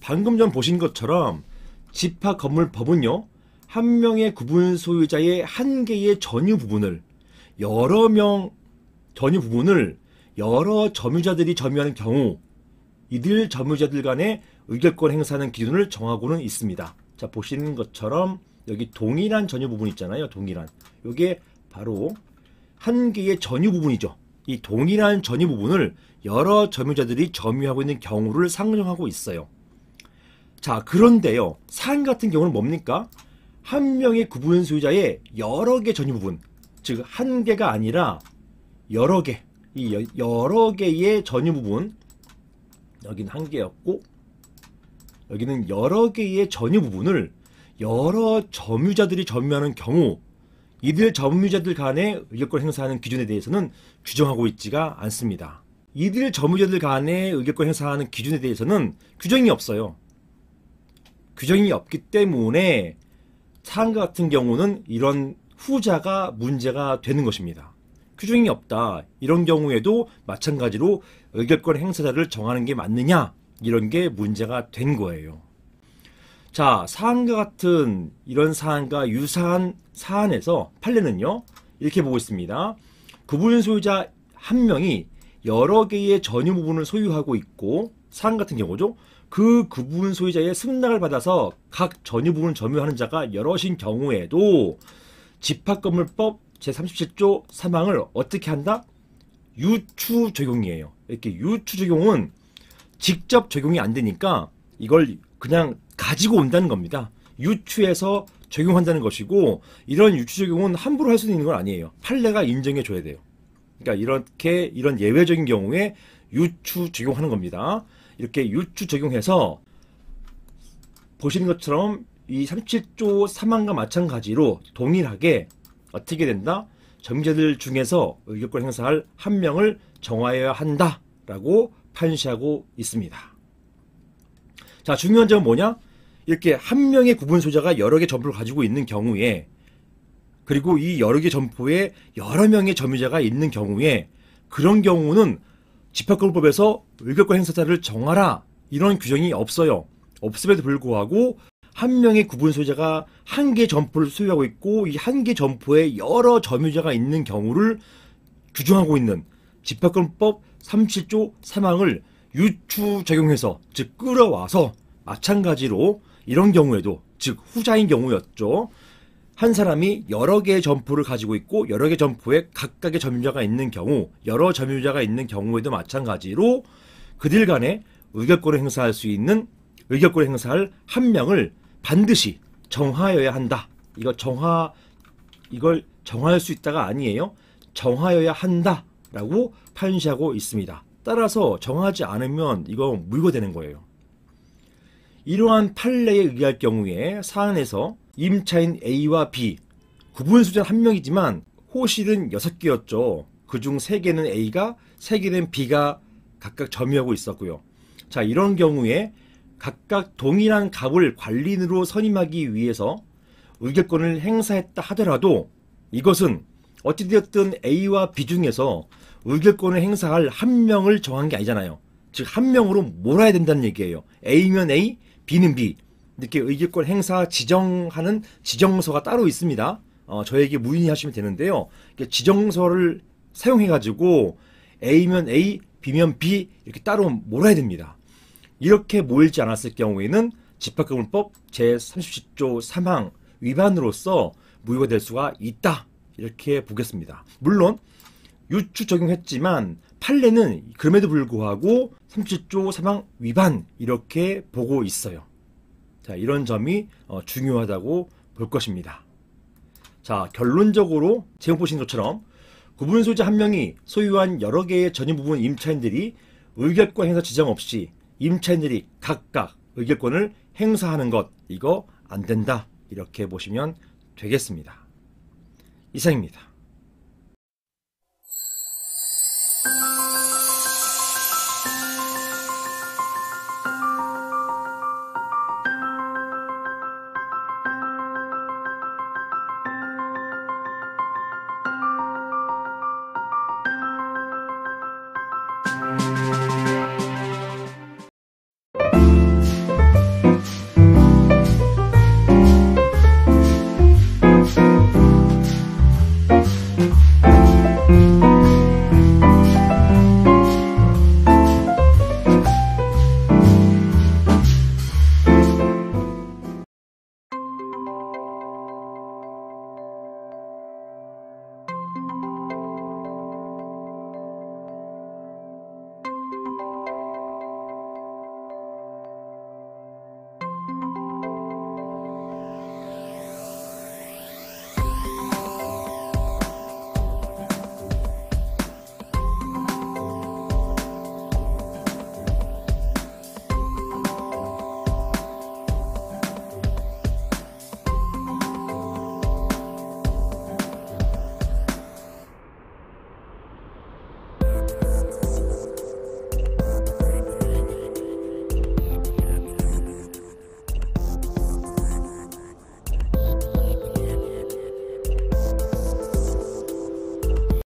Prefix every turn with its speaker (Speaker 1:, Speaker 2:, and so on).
Speaker 1: 방금 전 보신 것처럼 집합건물법은요, 한 명의 구분 소유자의 한 개의 전유 부분을 여러 점유자들이 점유하는 경우 이들 점유자들 간의 의결권 행사하는 기준을 정하고는 있습니다. 자, 보시는 것처럼 여기 동일한 전유 부분 있잖아요. 동일한. 이게 바로 한 개의 전유 부분이죠. 이 동일한 전유 부분을 여러 점유자들이 점유하고 있는 경우를 상정하고 있어요. 자, 그런데요, 사안 같은 경우는 뭡니까? 한 명의 구분 소유자의 여러 개 전유 부분, 즉 한 개가 아니라 여러 개, 이 여러 개의 전유 부분, 여기는 한 개였고 여기는 여러 개의 전유 부분을 여러 점유자들이 점유하는 경우 이들 점유자들 간의 의결권 행사하는 기준에 대해서는 규정하고 있지가 않습니다. 이들 점유자들 간의 의결권 행사하는 기준에 대해서는 규정이 없어요. 규정이 없기 때문에 사안과 같은 경우는 이런 후자가 문제가 되는 것입니다. 규정이 없다. 이런 경우에도 마찬가지로 의결권 행사자를 정하는 게 맞느냐? 이런 게 문제가 된 거예요. 자, 사안과 같은 이런 사안과 유사한 사안에서 판례는요, 이렇게 보고 있습니다. 구분 소유자 한 명이 여러 개의 전유 부분을 소유하고 있고, 사안 같은 경우죠. 그 구분 소유자의 승낙을 받아서 각 전유 부분을 점유하는 자가 여럿인 경우에도 집합건물법 제37조 3항을 어떻게 한다? 유추 적용이에요. 이렇게 유추 적용은 직접 적용이 안 되니까 이걸 그냥 가지고 온다는 겁니다. 유추해서 적용한다는 것이고, 이런 유추 적용은 함부로 할 수 있는 건 아니에요. 판례가 인정해 줘야 돼요. 그러니까 이런 예외적인 경우에 유추 적용하는 겁니다. 이렇게 유추 적용해서 보시는 것처럼 이 37조 3항과 마찬가지로 동일하게 어떻게 된다? 점유자들 중에서 의결권 행사할 한 명을 정하여야 한다라고 판시하고 있습니다. 자, 중요한 점은 뭐냐? 이렇게 한 명의 구분 소유자가 여러 개 점포를 가지고 있는 경우에, 그리고 이 여러 개 점포에 여러 명의 점유자가 있는 경우에, 그런 경우는 집합건물법에서 의결권 행사자를 정하라, 이런 규정이 없어요. 없음에도 불구하고 한 명의 구분 소유자가 한 개 점포를 소유하고 있고, 이 한 개 점포에 여러 점유자가 있는 경우를 규정하고 있는 집합건물법 37조 3항을 유추 적용해서, 즉 끌어와서 마찬가지로 이런 경우에도, 즉 후자인 경우였죠. 한 사람이 여러 개의 점포를 가지고 있고 여러 개 점포에 각각의 점유자가 있는 경우, 여러 점유자가 있는 경우에도 마찬가지로 그들 간에 의결권을 행사할 수 있는, 의결권을 행사할 한 명을 반드시 정하여야 한다. 이걸 정할 수 있다가 아니에요. 정하여야 한다라고 판시하고 있습니다. 따라서 정하지 않으면 이거 무효되는 거예요. 이러한 판례에 의할 경우에 사안에서 임차인 A와 B, 구분 소유자 한 명이지만 호실은 6개였죠. 그중 3개는 A가, 3개는 B가 각각 점유하고 있었고요. 자, 이런 경우에 각각 동일한 값을 관리인으로 선임하기 위해서 의결권을 행사했다 하더라도 이것은 어찌되었든 A와 B 중에서 의결권을 행사할 한 명을 정한 게 아니잖아요. 즉 한 명으로 몰아야 된다는 얘기예요. A면 A, B는 B. 이렇게 의결권 행사 지정하는 지정서가 따로 있습니다. 저에게 문의하시면 되는데요. 지정서를 사용해가지고 A면 A, B면 B 이렇게 따로 몰아야 됩니다. 이렇게 모이지 않았을 경우에는 집합건물법 제37조 3항 위반으로서 무효가 될 수가 있다. 이렇게 보겠습니다. 물론 유추 적용했지만 판례는 그럼에도 불구하고 37조 3항 위반 이렇게 보고 있어요. 자, 이런 점이 중요하다고 볼 것입니다. 자, 결론적으로 제목 보신 것처럼 구분 소유자 한 명이 소유한 여러 개의 전유 부분 임차인들이 의결권 행사 지정 없이 임차인들이 각각 의결권을 행사하는 것, 이거 안 된다. 이렇게 보시면 되겠습니다. 이상입니다.